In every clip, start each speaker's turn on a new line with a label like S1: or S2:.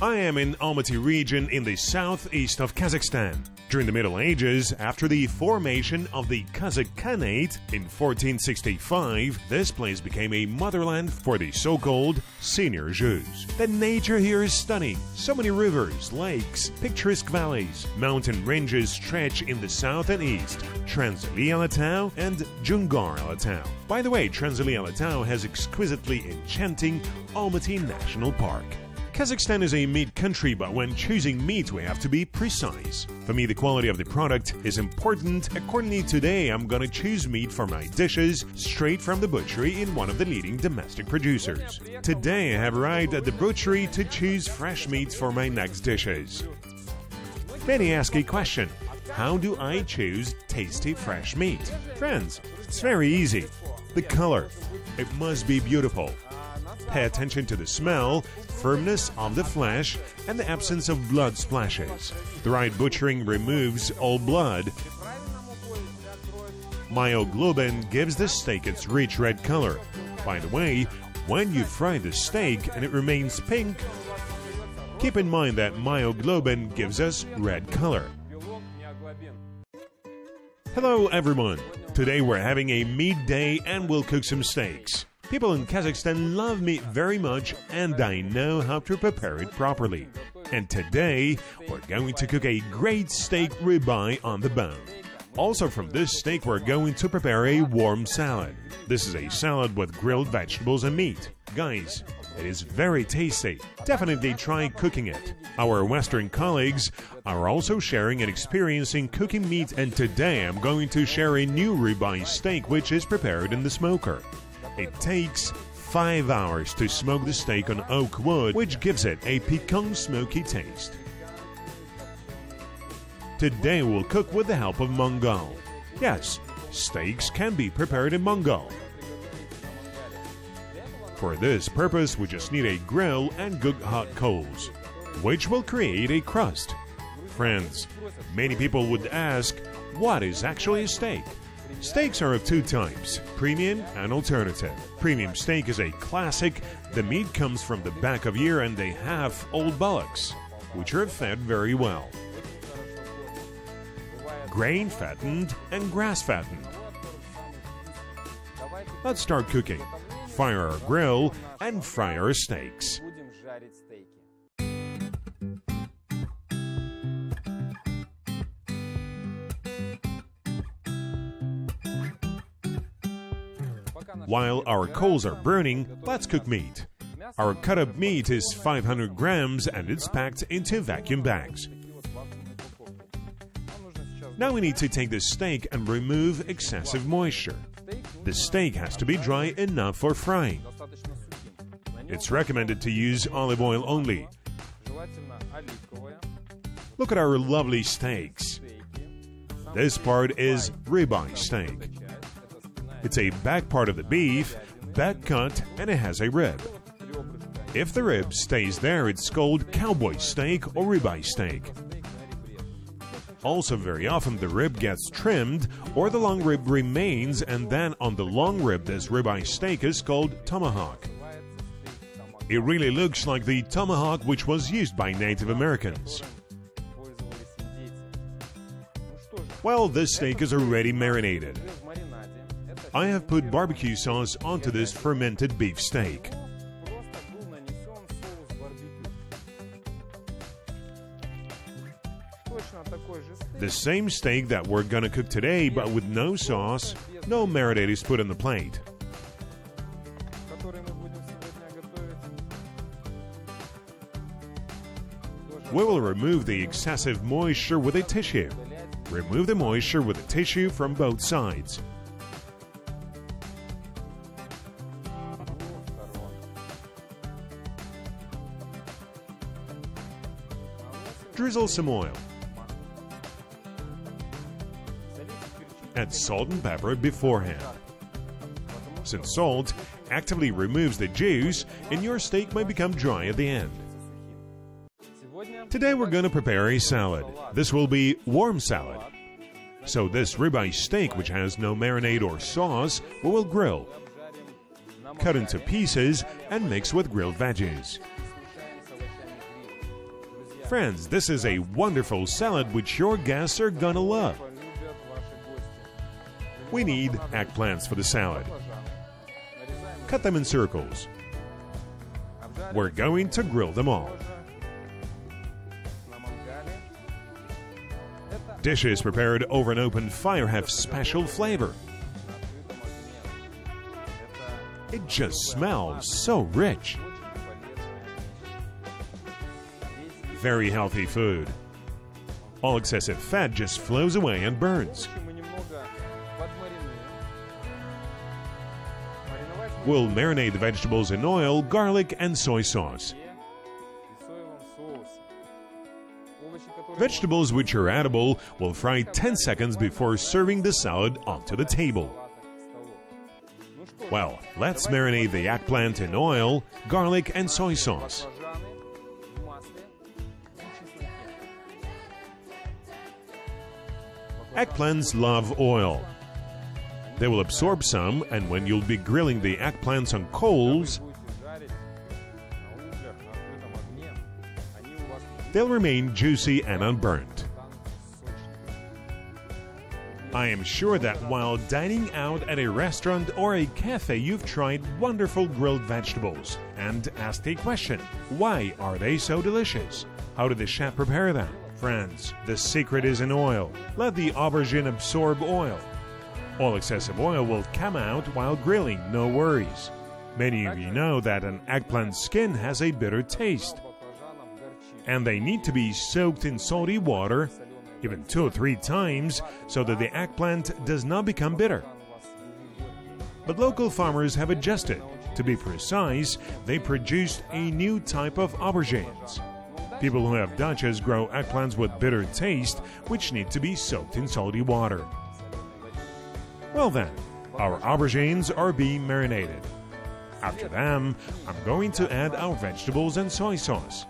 S1: I am in Almaty region in the southeast of Kazakhstan. During the Middle Ages, after the formation of the Kazakh Khanate in 1465, this place became a motherland for the so-called senior Jews. The nature here is stunning. So many rivers, lakes, picturesque valleys, mountain ranges stretch in the south and east, Tranzili Alatau and Jungar Alatau. By the way, Tranzili Alatau has exquisitely enchanting Almaty National Park. Kazakhstan is a meat country, but when choosing meat we have to be precise. For me, the quality of the product is important. Accordingly, today I'm gonna choose meat for my dishes straight from the butchery in one of the leading domestic producers. Today I have arrived at the butchery to choose fresh meats for my next dishes. Many ask a question: how do I choose tasty fresh meat? Friends, it's very easy. The color. It must be beautiful. Pay attention to the smell, firmness of the flesh, and the absence of blood splashes. The right butchering removes all blood. Myoglobin gives the steak its rich red color. By the way, when you fry the steak and it remains pink, keep in mind that myoglobin gives us red color. Hello everyone! Today we're having a meat day and we'll cook some steaks. People in Kazakhstan love meat very much and I know how to prepare it properly. And today, we're going to cook a great steak ribeye on the bone. Also from this steak, we're going to prepare a warm salad. This is a salad with grilled vegetables and meat. Guys, it is very tasty. Definitely try cooking it. Our Western colleagues are also sharing an experience in cooking meat, and today I'm going to share a new ribeye steak which is prepared in the smoker. It takes 5 hours to smoke the steak on oak wood, which gives it a piquant, smoky taste. Today we'll cook with the help of Mongol. Yes, steaks can be prepared in Mongol. For this purpose, we just need a grill and good hot coals, which will create a crust. Friends, many people would ask, what is actually a steak? Steaks are of two types, premium and alternative. Premium steak is a classic. The meat comes from the back of ear and they have old bullocks, which are fed very well. Grain fattened and grass fattened. Let's start cooking. Fire our grill and fry our steaks. While our coals are burning, let's cook meat. Our cut-up meat is 500 grams and it's packed into vacuum bags. Now we need to take the steak and remove excessive moisture. The steak has to be dry enough for frying. It's recommended to use olive oil only. Look at our lovely steaks. This part is ribeye steak. It's a back part of the beef, back cut, and it has a rib. If the rib stays there, it's called cowboy steak or ribeye steak. Also, very often the rib gets trimmed or the long rib remains, and then on the long rib this ribeye steak is called tomahawk. It really looks like the tomahawk which was used by Native Americans. Well, this steak is already marinated. I have put barbecue sauce onto this fermented beef steak. The same steak that we're gonna cook today, but with no sauce, no marinade is put on the plate. We will remove the excessive moisture with a tissue. Remove the moisture with a tissue from both sides. Drizzle some oil. Add salt and pepper beforehand. Since salt actively removes the juice, and your steak might become dry at the end. Today we're going to prepare a salad. This will be warm salad. So this ribeye steak, which has no marinade or sauce, we will grill. Cut into pieces and mix with grilled veggies. Friends, this is a wonderful salad which your guests are gonna love. We need eggplants for the salad. Cut them in circles. We're going to grill them all. Dishes prepared over an open fire have special flavor. It just smells so rich. Very healthy food. All excessive fat just flows away and burns. We'll marinate the vegetables in oil, garlic, and soy sauce. Vegetables which are edible will fry 10 seconds before serving the salad onto the table. Well, let's marinate the eggplant in oil, garlic, and soy sauce. Eggplants love oil. They will absorb some, and when you'll be grilling the eggplants on coals, they'll remain juicy and unburnt. I am sure that while dining out at a restaurant or a cafe, you've tried wonderful grilled vegetables and asked a question: why are they so delicious? How did the chef prepare them? Friends, the secret is in oil. Let the aubergine absorb oil. All excessive oil will come out while grilling, no worries. Many of you know that an eggplant skin has a bitter taste, and they need to be soaked in salty water, even 2 or 3 times, so that the eggplant does not become bitter. But local farmers have adjusted. To be precise, they produced a new type of aubergines. People who have Dutches grow eggplants with bitter taste, which need to be soaked in salty water. Well then, our aubergines are being marinated. After them, I'm going to add our vegetables and soy sauce.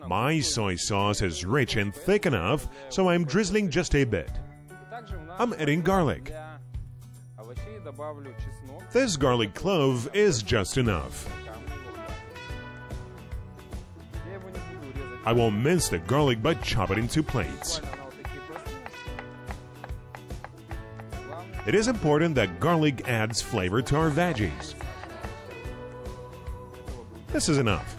S1: My soy sauce is rich and thick enough, so I'm drizzling just a bit. I'm adding garlic. This garlic clove is just enough. I won't mince the garlic but chop it into plates. It is important that garlic adds flavor to our veggies. This is enough.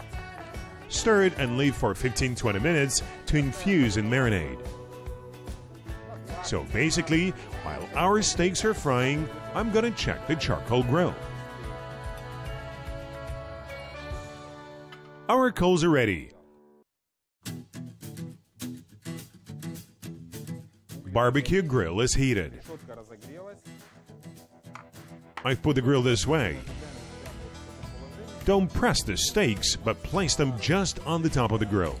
S1: Stir it and leave for 15-20 minutes to infuse and marinate. So basically, while our steaks are frying, I'm gonna check the charcoal grill. Our coals are ready. Barbecue grill is heated. I've put the grill this way. Don't press the steaks, but place them just on the top of the grill.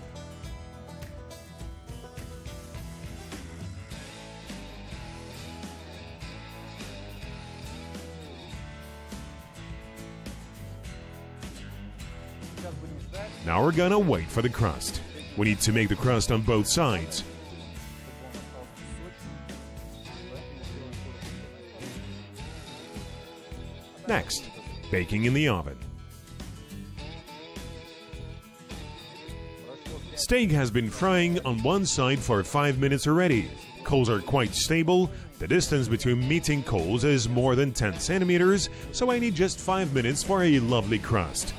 S1: Now we're gonna wait for the crust. We need to make the crust on both sides. Next, baking in the oven. Steak has been frying on one side for 5 minutes already. Coals are quite stable. The distance between meeting coals is more than 10 centimeters, so I need just 5 minutes for a lovely crust.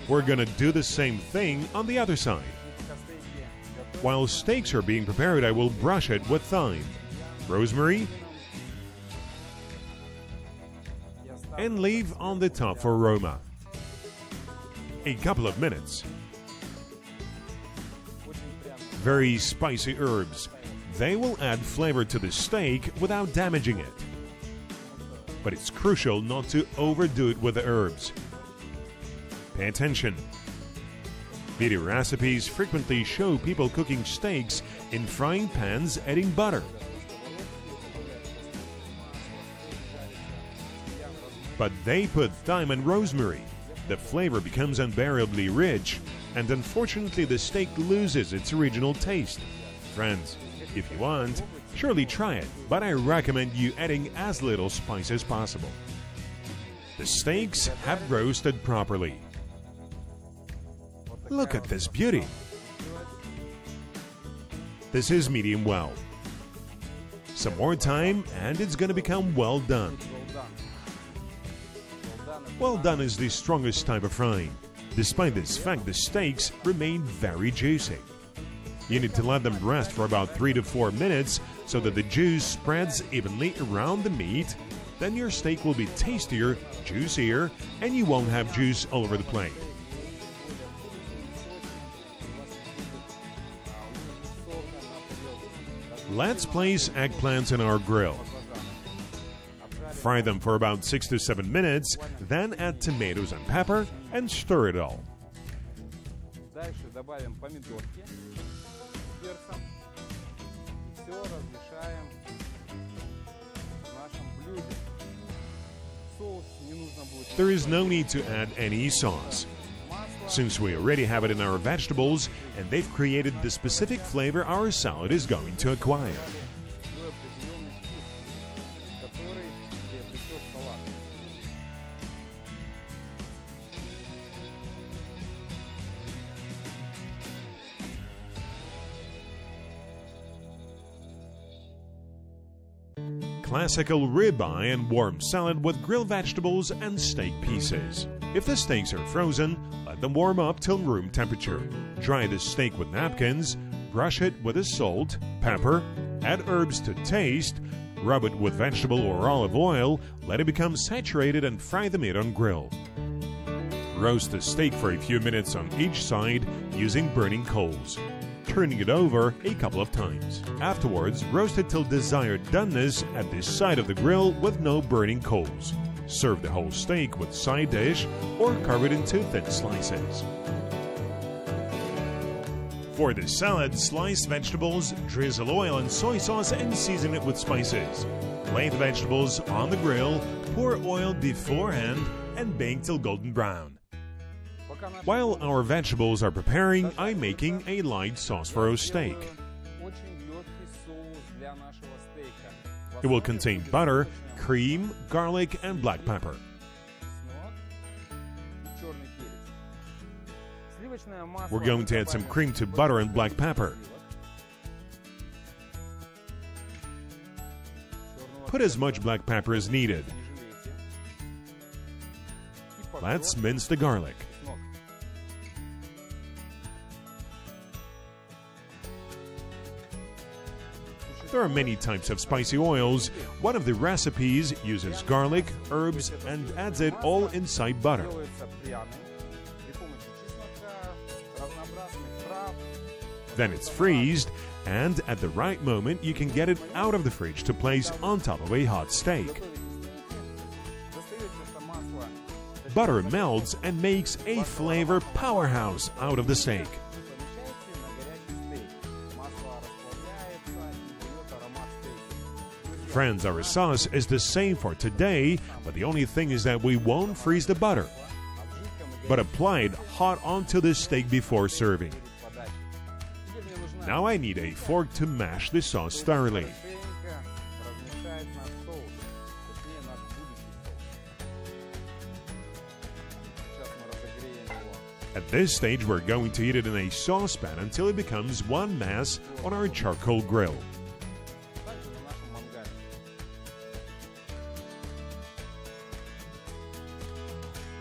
S1: We're gonna do the same thing on the other side. While steaks are being prepared, I will brush it with thyme, rosemary, and leave on the top for aroma. A couple of minutes. Very spicy herbs. They will add flavor to the steak without damaging it. But it's crucial not to overdo it with the herbs. Pay attention. Video recipes frequently show people cooking steaks in frying pans adding butter. But they put thyme and rosemary. The flavor becomes unbearably rich, and unfortunately the steak loses its original taste. Friends, if you want, surely try it, but I recommend you adding as little spice as possible. The steaks have roasted properly. Look at this beauty. This is medium well. Some more time and it's gonna become well done. Well done is the strongest type of frying. Despite this fact, the steaks remain very juicy. You need to let them rest for about 3 to 4 minutes so that the juice spreads evenly around the meat. Then your steak will be tastier, juicier, and you won't have juice all over the plate. Let's place eggplants in our grill. Fry them for about 6 to 7 minutes, then add tomatoes and pepper and stir it all. There is no need to add any sauce, since we already have it in our vegetables and they've created the specific flavor our salad is going to acquire. Classical ribeye and warm salad with grilled vegetables and steak pieces. If the steaks are frozen, let them warm up till room temperature. Dry the steak with napkins, brush it with salt, pepper, add herbs to taste, rub it with vegetable or olive oil, let it become saturated and fry the meat on grill. Roast the steak for a few minutes on each side using burning coals, turning it over a couple of times. Afterwards, roast it till desired doneness at this side of the grill with no burning coals. Serve the whole steak with side dish or carve it into thin slices. For the salad, slice vegetables, drizzle oil and soy sauce and season it with spices. Lay the vegetables on the grill, pour oil beforehand and bake till golden brown. While our vegetables are preparing, I'm making a light sauce for our steak. It will contain butter, cream, garlic, and black pepper. We're going to add some cream to butter and black pepper. Put as much black pepper as needed. Let's mince the garlic. There are many types of spicy oils. One of the recipes uses garlic, herbs, and adds it all inside butter. Then it's freezed, and at the right moment you can get it out of the fridge to place on top of a hot steak. Butter melts and makes a flavor powerhouse out of the steak. Friends, our sauce is the same for today, but the only thing is that we won't freeze the butter, but apply it hot onto the steak before serving. Now I need a fork to mash the sauce thoroughly. At this stage, we're going to heat it in a saucepan until it becomes one mass on our charcoal grill.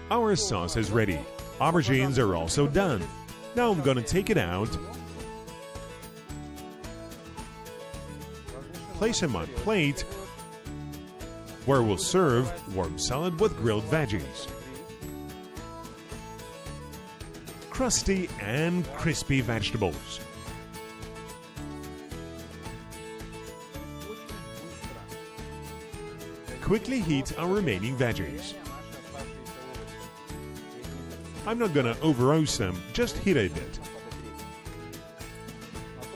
S1: Our sauce is ready. Aubergines are also done. Now I'm gonna take it out, place them on plate, where we'll serve warm salad with grilled veggies. Crusty and crispy vegetables. Quickly heat our remaining veggies. I'm not gonna over-roast them, just heat it a bit.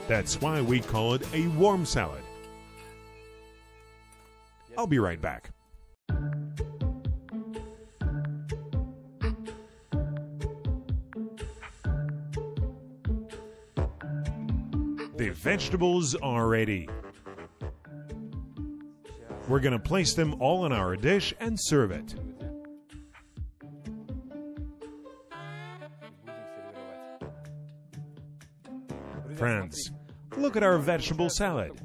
S1: That's why we call it a warm salad. I'll be right back. The vegetables are ready. We're gonna place them all on our dish and serve it. Friends, look at our vegetable salad.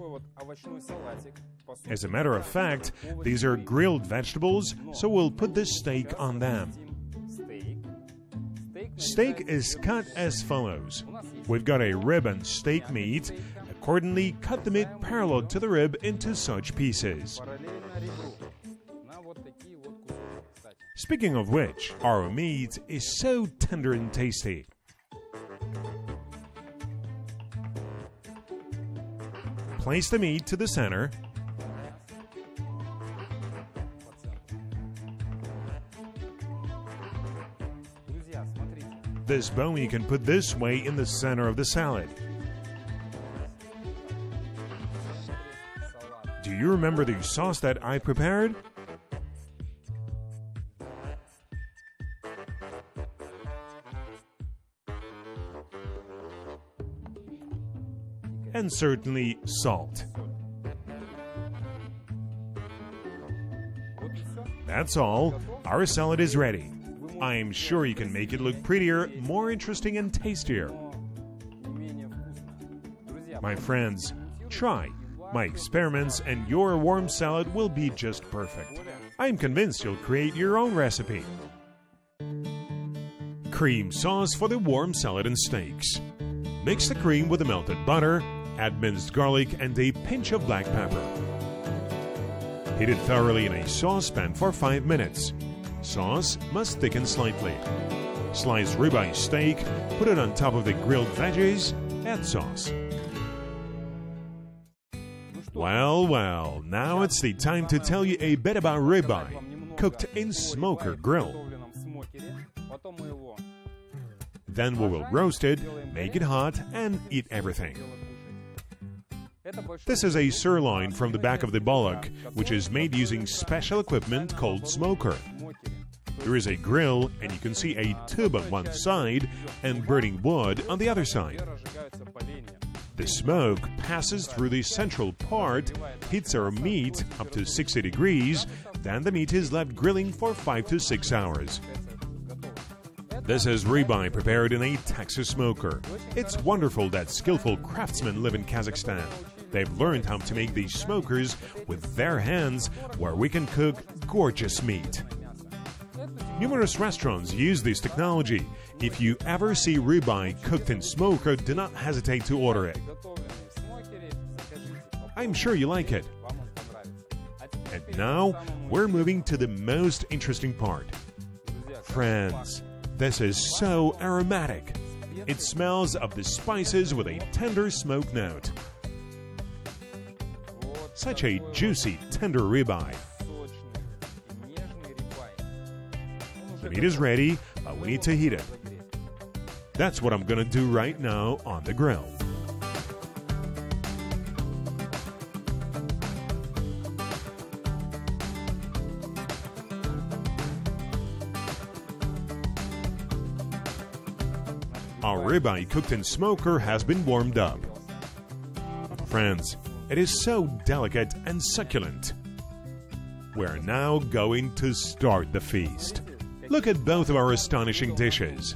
S1: As a matter of fact, these are grilled vegetables, so we'll put this steak on them. Steak is cut as follows. We've got a rib and steak meat. Accordingly, cut the meat parallel to the rib into such pieces. Speaking of which, our meat is so tender and tasty. Place the meat to the center. This bone you can put this way in the center of the salad. Do you remember the sauce that I prepared? And certainly salt. That's all. Our salad is ready. I'm sure you can make it look prettier, more interesting and tastier. My friends, try. My experiments and your warm salad will be just perfect. I'm convinced you'll create your own recipe. Cream sauce for the warm salad and steaks. Mix the cream with the melted butter, add minced garlic and a pinch of black pepper. Heat it thoroughly in a saucepan for 5 minutes. Sauce must thicken slightly. Slice ribeye steak, put it on top of the grilled veggies, add sauce. Well, now it's the time to tell you a bit about ribeye, cooked in smoker grill. Then we will roast it, make it hot, and eat everything. This is a sirloin from the back of the bullock, which is made using special equipment called smoker. There is a grill, and you can see a tube on one side and burning wood on the other side. The smoke passes through the central part, heats our meat up to 60 degrees, then the meat is left grilling for 5 to 6 hours. This is ribeye prepared in a Texas smoker. It's wonderful that skillful craftsmen live in Kazakhstan. They've learned how to make these smokers with their hands, where we can cook gorgeous meat. Numerous restaurants use this technology. If you ever see ribeye cooked in smoker, do not hesitate to order it. I'm sure you like it. And now, we're moving to the most interesting part. Friends, this is so aromatic. It smells of the spices with a tender smoke note. Such a juicy, tender ribeye. The meat is ready, but we need to heat it. That's what I'm gonna do right now on the grill. Our ribeye cooked in smoker has been warmed up. Friends, it is so delicate and succulent. We're now going to start the feast. Look at both of our astonishing dishes.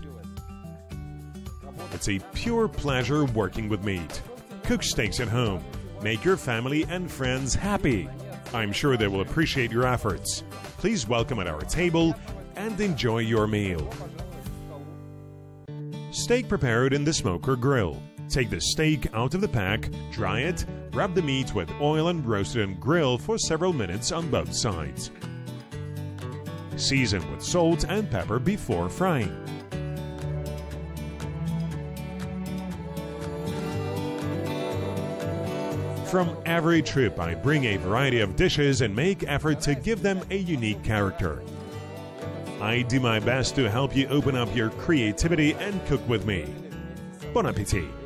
S1: It's a pure pleasure working with meat. Cook steaks at home. Make your family and friends happy. I'm sure they will appreciate your efforts. Please welcome at our table and enjoy your meal. Steak prepared in the smoker grill. Take the steak out of the pack, dry it, wrap the meat with oil and roast it and grill for several minutes on both sides. Season with salt and pepper before frying. From every trip, I bring a variety of dishes and make effort to give them a unique character. I do my best to help you open up your creativity and cook with me. Bon appétit!